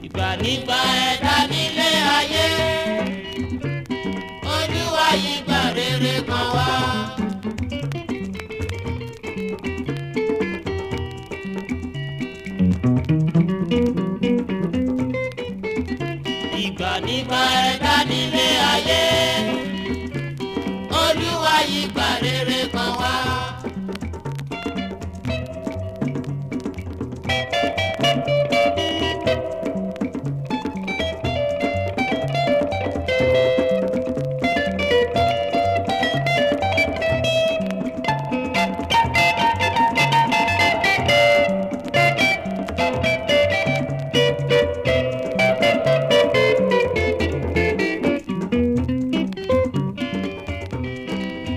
Ìgbà nígbà ẹ̀dá nílé ayé, Olúwa yí gbà rere kan wá. Ìgbà nígbà ẹ̀dá nílé ayé, Olúwa yí gbà rere kan wá.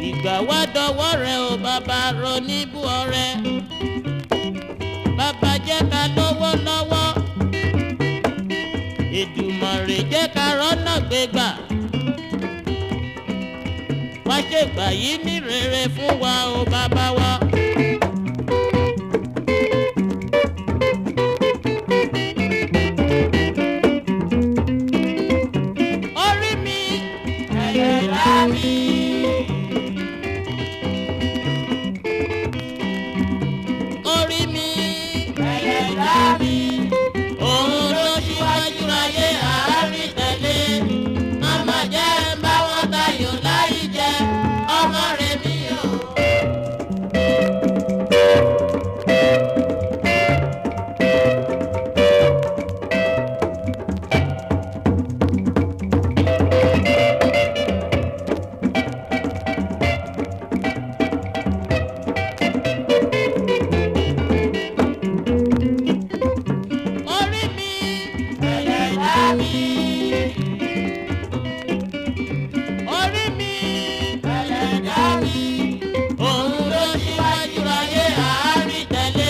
Ìgbà wá dọwọ́ rẹ o bàbá roníbù ọrẹ, bàbá jẹ́ ká lówó lọ́wọ́, Èdùmàrè jẹ́ ká rọ́nà gbégbà, wá ṣègbà yìí ní rere fún wa o bàbá wa. Orí mi ẹlẹ́dàá mi. Orí mi ẹlẹ́dàá mi, òun ló ṣíwájú ayé àárín tẹ̀lé, màmá jẹ́ ń bá wọn tayò láì jẹ́ ọmọ rẹ̀ mi o. Orí mi ẹlẹ́dàá mi. Orí mi ẹlẹ́dàá mi, òun ló ṣíwájú ayé àárín tẹ̀lé,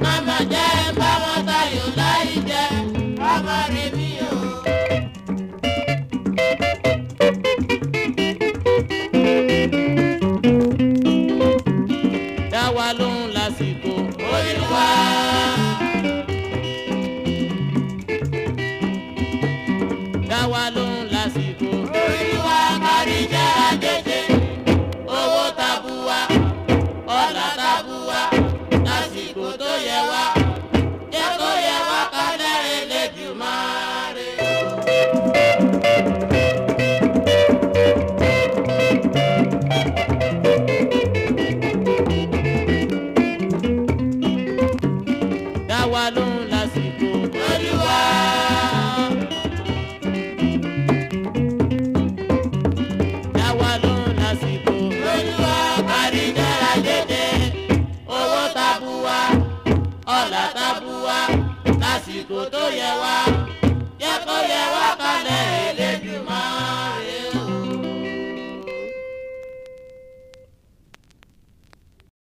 màmá jẹ́ ń bá wọn tayò láì jẹ́ ọmọ rẹ̀ mi o. Dá wa lóhùn lásìkò Olúwa. Dá wa lóhùn lásìkò Olúwa. Kárí jẹ́ àjèjì, owó tabua, ọlá tabua, lásìkò tó yẹ wá, jẹ́ kó yẹ wá ká lẹ́rìn lẹ́dùmarè. Dá wa lóhùn lásìkò Olúwa. Dá wa lóhùn lásìkò Olúwa. Kárí jẹ́ àjèjì, owó tabua, ọlá tabua, lásìkò tó yẹ wá, jẹ́ kó yẹ wá ká lẹ́rìn